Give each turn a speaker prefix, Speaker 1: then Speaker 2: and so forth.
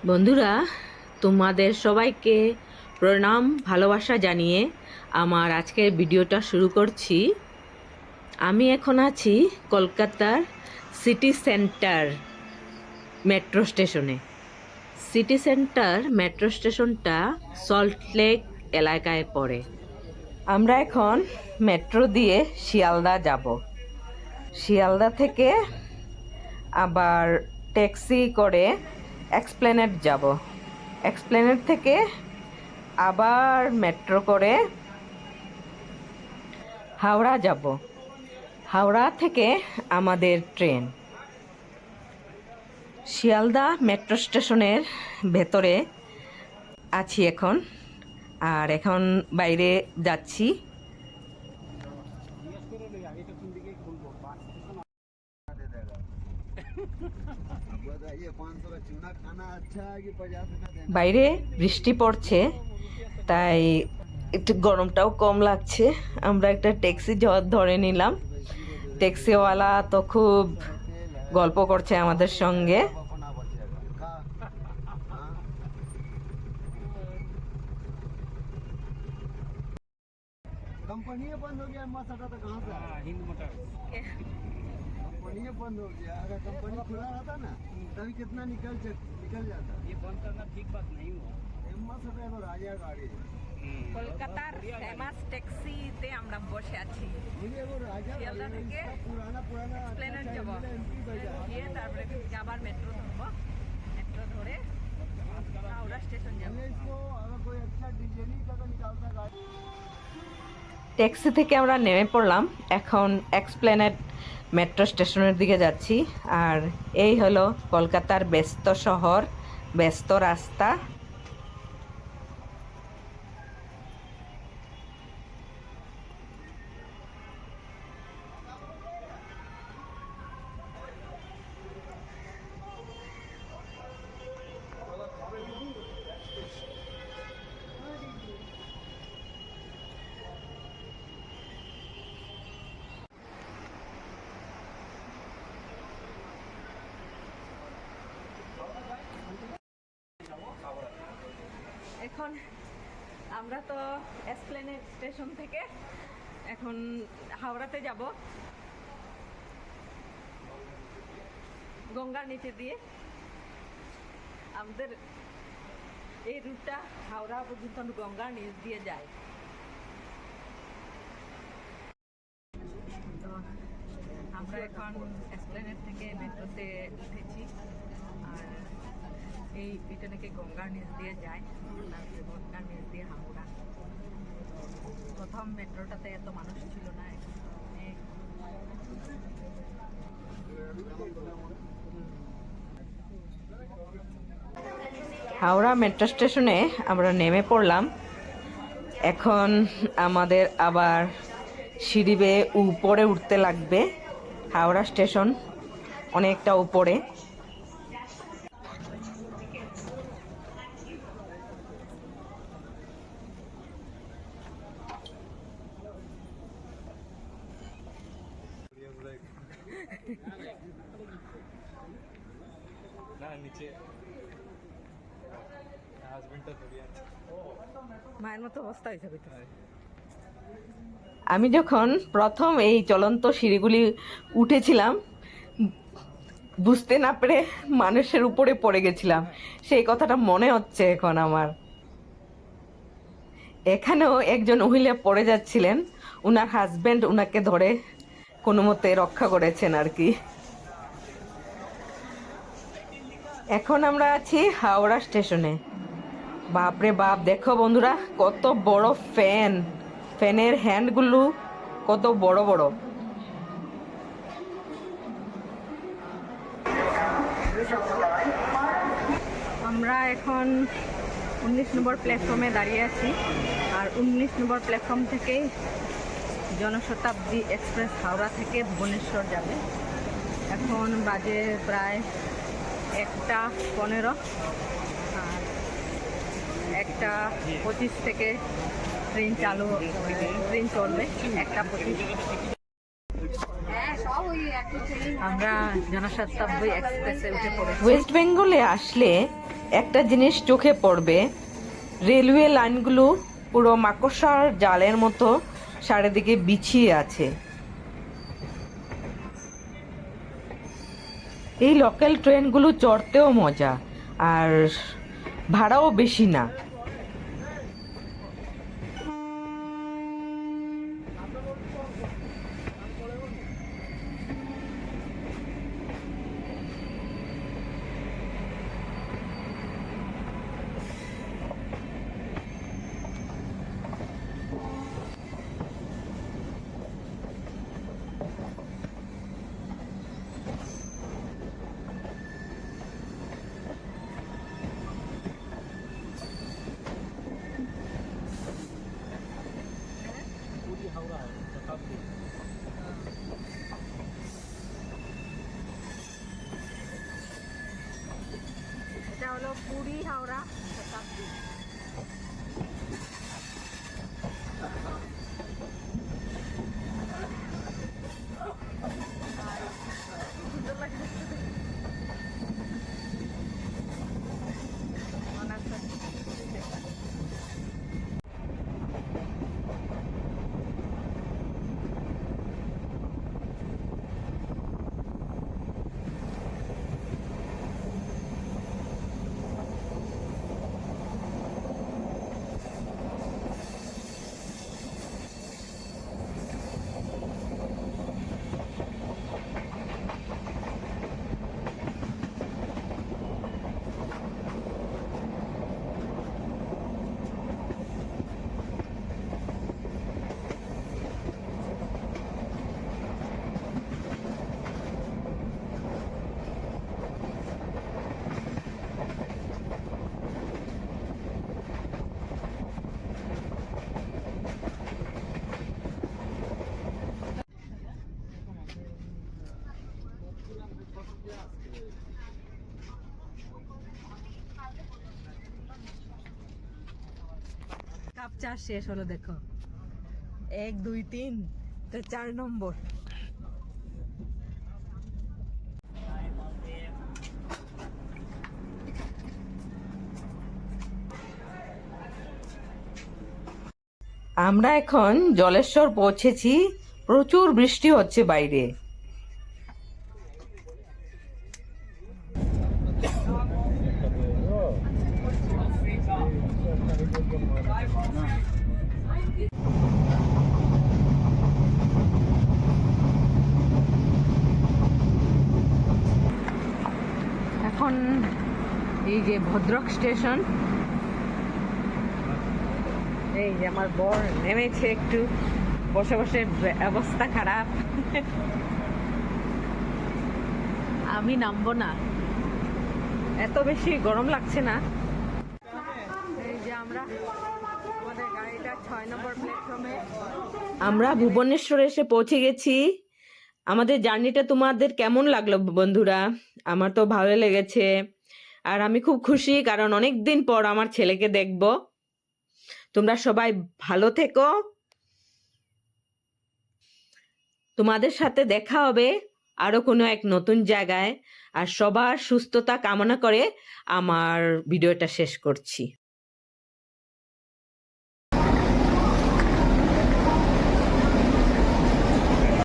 Speaker 1: বন্ধুরা, তোমাদের সবাইকে প্রণাম ভালোবাসা জানিয়ে আমার আজকের ভিডিওটা শুরু করছি। আমি এখন আছি কলকাতার সিটি সেন্টার মেট্রো স্টেশনে। সিটি সেন্টার মেট্রো স্টেশনটা সল্টলেক এলাকায় পড়ে। আমরা এখন মেট্রো দিয়ে শিয়ালদা যাব। শিয়ালদা থেকে আবার ট্যাক্সি করে এক্সপ্লেনেড যাব। এক্সপ্লেনেড থেকে আবার মেট্রো করে হাওড়া যাব। হাওড়া থেকে আমাদের ট্রেন। শিয়ালদা মেট্রো স্টেশনের ভেতরে আছি এখন, আর এখন বাইরে যাচ্ছি। বাইরে বৃষ্টি পড়ছে, তাই একটু গরমটাও কম লাগছে। আমরা একটা ট্যাক্সি ধরে নিলাম। ট্যাক্সিওয়ালা তো খুব গল্প করছে আমাদের সঙ্গে।
Speaker 2: कंपनी बंद हो गया, मत हटा तो कहाँ से हिंद मोटर कंपनी बंद हो गया। अगर कंपनी खुला रहता ना तभी कितना निकल जाता। ये बंद करना ठीक बात नहीं हुआ। मत हटा तो राजा गाड़ी
Speaker 1: কলকাতার ফেমাস ট্যাক্সিতে আমরা বসে আছি। শিয়ালদা থেকে এক্সপ্লেনেড যাব, গিয়ে তারপরে আবার মেট্রো ধরবো। মেট্রো ধরে হাওড়া স্টেশন যাব। ট্যাক্সি থেকে আমরা নেমে পড়লাম। এখন এক্সপ্লেনেড মেট্রো স্টেশনের দিকে যাচ্ছি। আর এই হলো কলকাতার ব্যস্ত শহর, ব্যস্ত রাস্তা। এখন আমরা তো এসপ্লেনেড স্টেশন থেকে এখন হাওড়াতে যাব, গঙ্গার নিচে দিয়ে। আমাদের এই রুটটা হাওড়া পর্যন্ত গঙ্গার নিচ দিয়ে যায়। তো আমরা এখন এসপ্লেনেড থেকে মেট্রোতে উঠেছি, আর এটা নাকি গঙ্গার নিচ দিয়ে যায়, তারপরে গঙ্গার নিচ দিয়ে হাওড়া। প্রথম মেট্রোটাতে এত মানুষ ছিল না, এখন অনেক। হাওড়া মেট্রো স্টেশনে আমরা নেমে পড়লাম। এখন আমাদের আবার সিঁড়ি বেয়ে উপরে উঠতে লাগবে। হাওড়া স্টেশন অনেকটা উপরে। মায়ের মতো অবস্থা হয়েছে। আমি যখন প্রথম এই চলন্ত সিঁড়িগুলি উঠেছিলাম, বুঝতে না পেরে মানুষের উপরে পড়ে গেছিলাম। সেই কথাটা মনে হচ্ছে এখন আমার। এখানেও একজন মহিলা পড়ে যাচ্ছিলেন, উনার হাজবেন্ড উনাকে ধরে কোনো মতে রক্ষা করেছেন আর কি। এখন আমরা আছি হাওড়া স্টেশনে। বাপরে বাপ, দেখো বন্ধুরা, কত বড় ফ্যান। ফ্যানের হ্যান্ডগুলো কত বড় বড়। আমরা এখন 19 নম্বর প্ল্যাটফর্মে দাঁড়িয়ে আছি, আর 19 নম্বর প্ল্যাটফর্ম থেকেই জনশতাব্দী এক্সপ্রেস হাওড়া থেকে ভুবনেশ্বর যাবে। এখন বাজে প্রায় 1:15, আর 1:25 থেকে ট্রেন চলবে। 1:25 আমরা জনশতাব্দী এক্সপ্রেসে উঠে পড়েছি। ওয়েস্ট বেঙ্গলে আসলে একটা জিনিস চোখে পড়বে, রেলওয়ে লাইনগুলো পুরো মাকড়সার জালের মতো চারিদিকে বিছিয়ে আছে। এই লোকাল ট্রেনগুলো চড়তেও মজা, আর ভাড়াও বেশি না। এটা হলো পুরী হাওড়া শতাব্দী। কাপ চা শেষ হলো, দেখো 1 2 3, তো 4 নম্বর। আমরা এখন জলেশ্বর পৌঁছেছি। প্রচুর বৃষ্টি হচ্ছে বাইরে। এখন এই যে ভদ্রক স্টেশন, এই যে আমার বর নেমেছে, একটু বসে বসে অবস্থা খারাপ। আমি নামবো না, এত বেশি গরম লাগছে না। এই যে আমরা, আমাদের গাড়িটা 6 নম্বর প্ল্যাটফর্মে। আমরা ভুবনেশ্বরে এসে পৌঁছে গেছি। আমাদের জার্নিটা তোমাদের কেমন লাগলো বন্ধুরা? আমার তো ভালো লেগেছে, আর আমি খুব খুশি, কারণ অনেক দিন পর আমার ছেলেকে দেখব। তোমরা সবাই ভালো থেকো, তোমাদের সাথে দেখা হবে আরো কোনো এক নতুন জায়গায়। আর সবার সুস্থতা কামনা করে আমার ভিডিওটা শেষ করছি।